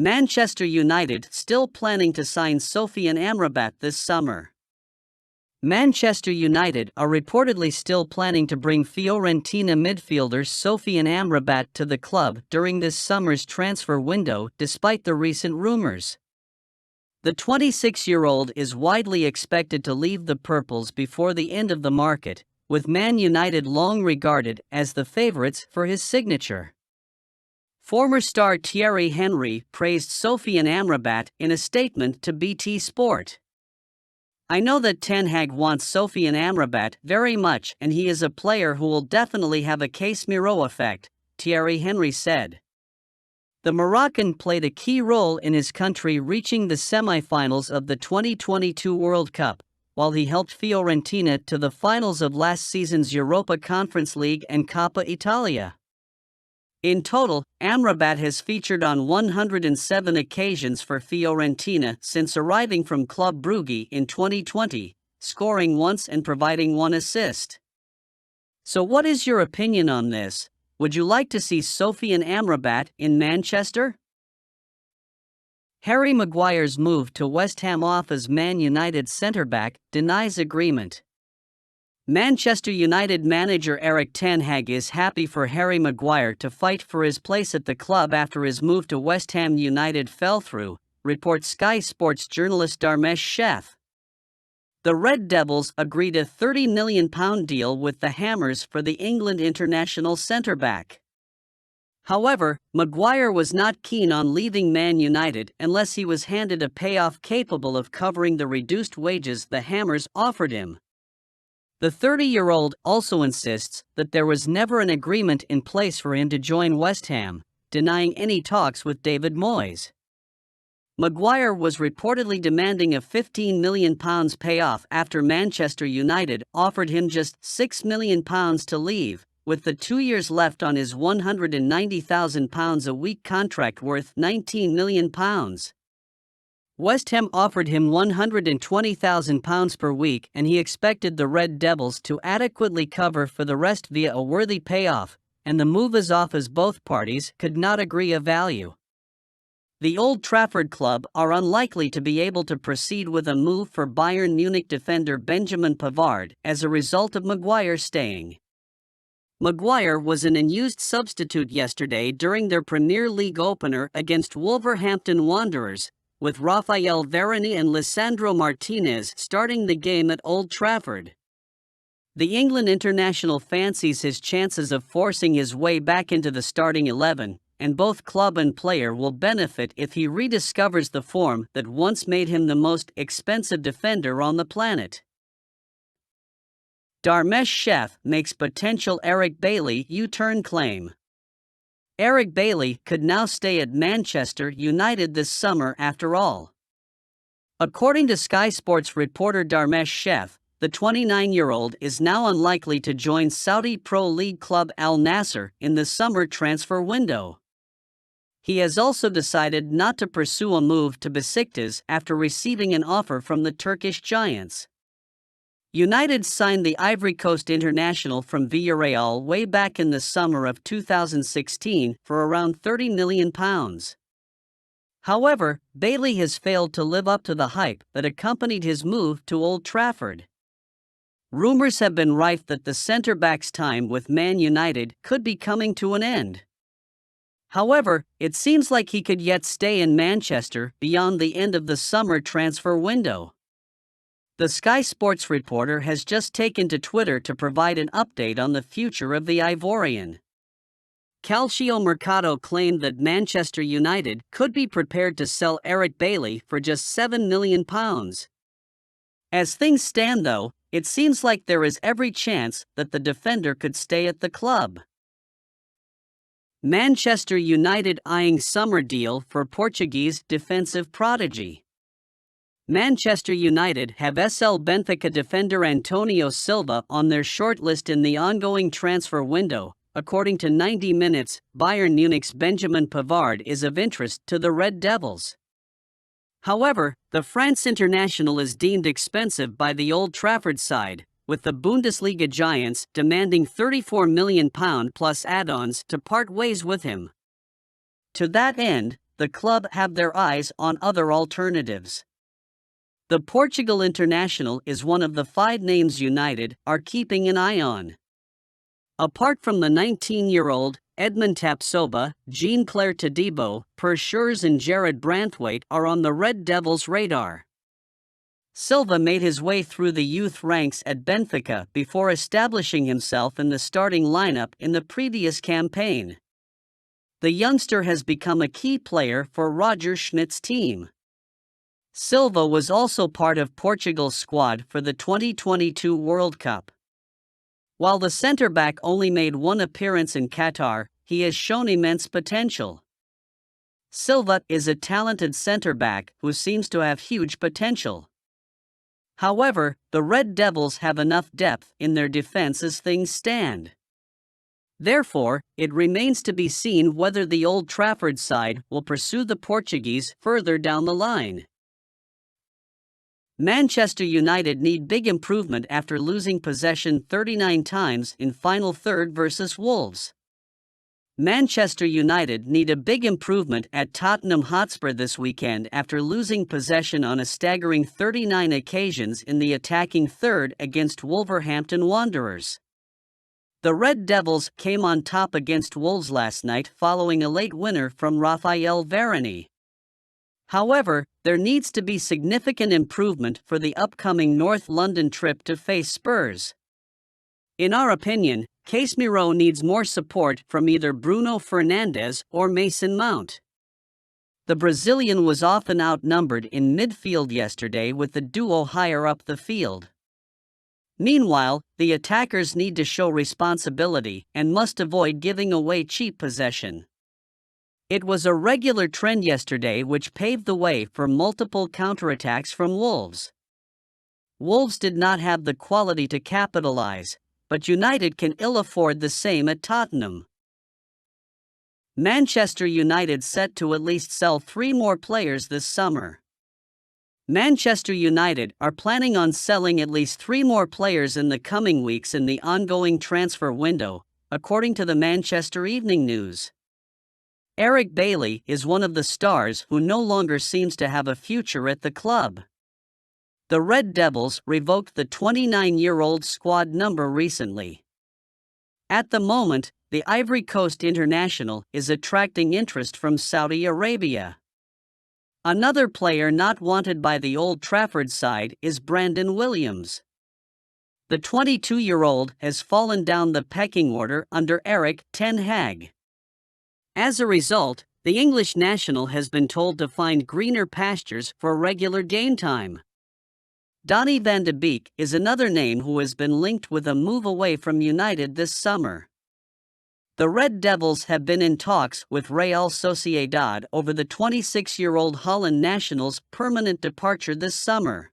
Manchester United still planning to sign Sofyan Amrabat this summer. Manchester United are reportedly still planning to bring Fiorentina midfielder Sofyan Amrabat to the club during this summer's transfer window, despite the recent rumors. The 26-year-old is widely expected to leave the Purples before the end of the market, with Man United long regarded as the favourites for his signature. Former star Thierry Henry praised Sofyan Amrabat in a statement to BT Sport. "I know that Ten Hag wants Sofyan Amrabat very much, and he is a player who will definitely have a Casemiro effect," Thierry Henry said. The Moroccan played a key role in his country reaching the semi-finals of the 2022 World Cup, while he helped Fiorentina to the finals of last season's Europa Conference League and Coppa Italia. In total, Amrabat has featured on 107 occasions for Fiorentina since arriving from Club Brugge in 2020, scoring once and providing one assist. So what is your opinion on this? Would you like to see Sofyan Amrabat in Manchester? Harry Maguire's move to West Ham offers Man United centre-back denies agreement. Manchester United manager Erik ten Hag is happy for Harry Maguire to fight for his place at the club after his move to West Ham United fell through, reports Sky Sports journalist Dharmesh Sheth. The Red Devils agreed a £30 million deal with the Hammers for the England international centre-back. However, Maguire was not keen on leaving Man United unless he was handed a payoff capable of covering the reduced wages the Hammers offered him. The 30-year-old also insists that there was never an agreement in place for him to join West Ham, denying any talks with David Moyes. Maguire was reportedly demanding a £15 million payoff after Manchester United offered him just £6 million to leave, with the 2 years left on his £190,000 a week contract worth £19 million. West Ham offered him £120,000 per week, and he expected the Red Devils to adequately cover for the rest via a worthy payoff, and the move is off as both parties could not agree a value. The Old Trafford club are unlikely to be able to proceed with a move for Bayern Munich defender Benjamin Pavard as a result of Maguire staying. Maguire was an unused substitute yesterday during their Premier League opener against Wolverhampton Wanderers, with Rafael Varane and Lisandro Martinez starting the game at Old Trafford. The England international fancies his chances of forcing his way back into the starting 11, and both club and player will benefit if he rediscovers the form that once made him the most expensive defender on the planet. Dharmesh Sheth makes potential Eric Bailly U-turn claim. Eric Bailly could now stay at Manchester United this summer after all. According to Sky Sports reporter Dharmesh Sheth, the 29-year-old is now unlikely to join Saudi Pro League club Al Nassr in the summer transfer window. He has also decided not to pursue a move to Besiktas after receiving an offer from the Turkish giants. United signed the Ivory Coast international from Villarreal way back in the summer of 2016 for around £30 million. However, Bailly has failed to live up to the hype that accompanied his move to Old Trafford. Rumors have been rife that the centre-back's time with Man United could be coming to an end. However, it seems like he could yet stay in Manchester beyond the end of the summer transfer window. The Sky Sports reporter has just taken to Twitter to provide an update on the future of the Ivorian. Calcio Mercato claimed that Manchester United could be prepared to sell Eric Bailly for just £7 million. As things stand though, it seems like there is every chance that the defender could stay at the club. Manchester United eyeing summer deal for Portuguese defensive prodigy. Manchester United have SL Benfica defender Antonio Silva on their shortlist in the ongoing transfer window. According to 90 Minutes, Bayern Munich's Benjamin Pavard is of interest to the Red Devils. However, the France international is deemed expensive by the Old Trafford side, with the Bundesliga giants demanding £34 million plus add-ons to part ways with him. To that end, the club have their eyes on other alternatives. The Portugal international is one of the 5 names United are keeping an eye on. Apart from the 19-year-old, Edmond Tapsoba, Jean-Claire Todibo, Per Schuurs and Jared Branthwaite are on the Red Devils' radar. Silva made his way through the youth ranks at Benfica before establishing himself in the starting lineup in the previous campaign. The youngster has become a key player for Roger Schmidt's team. Silva was also part of Portugal's squad for the 2022 World Cup. While the centre-back only made 1 appearance in Qatar, he has shown immense potential. Silva is a talented centre-back who seems to have huge potential. However, the Red Devils have enough depth in their defense as things stand. Therefore, it remains to be seen whether the Old Trafford side will pursue the Portuguese further down the line. Manchester United need big improvement after losing possession 39 times in final third versus Wolves. Manchester United need a big improvement at Tottenham Hotspur this weekend after losing possession on a staggering 39 occasions in the attacking third against Wolverhampton Wanderers. The Red Devils came on top against Wolves last night following a late winner from Raphael Varane. However, there needs to be significant improvement for the upcoming North London trip to face Spurs. In our opinion, Casemiro needs more support from either Bruno Fernandes or Mason Mount. The Brazilian was often outnumbered in midfield yesterday with the duo higher up the field. Meanwhile, the attackers need to show responsibility and must avoid giving away cheap possession. It was a regular trend yesterday which paved the way for multiple counterattacks from Wolves. Wolves did not have the quality to capitalize, but United can ill afford the same at Tottenham. Manchester United set to at least sell 3 more players this summer. Manchester United are planning on selling at least 3 more players in the coming weeks in the ongoing transfer window, according to the Manchester Evening News. Eric Bailly is one of the stars who no longer seems to have a future at the club. The Red Devils revoked the 29-year-old squad number recently. At the moment, the Ivory Coast international is attracting interest from Saudi Arabia. Another player not wanted by the Old Trafford side is Brandon Williams. The 22-year-old has fallen down the pecking order under Erik ten Hag. As a result, the English national has been told to find greener pastures for regular game time. Donny van de Beek is another name who has been linked with a move away from United this summer. The Red Devils have been in talks with Real Sociedad over the 26-year-old Holland national's permanent departure this summer.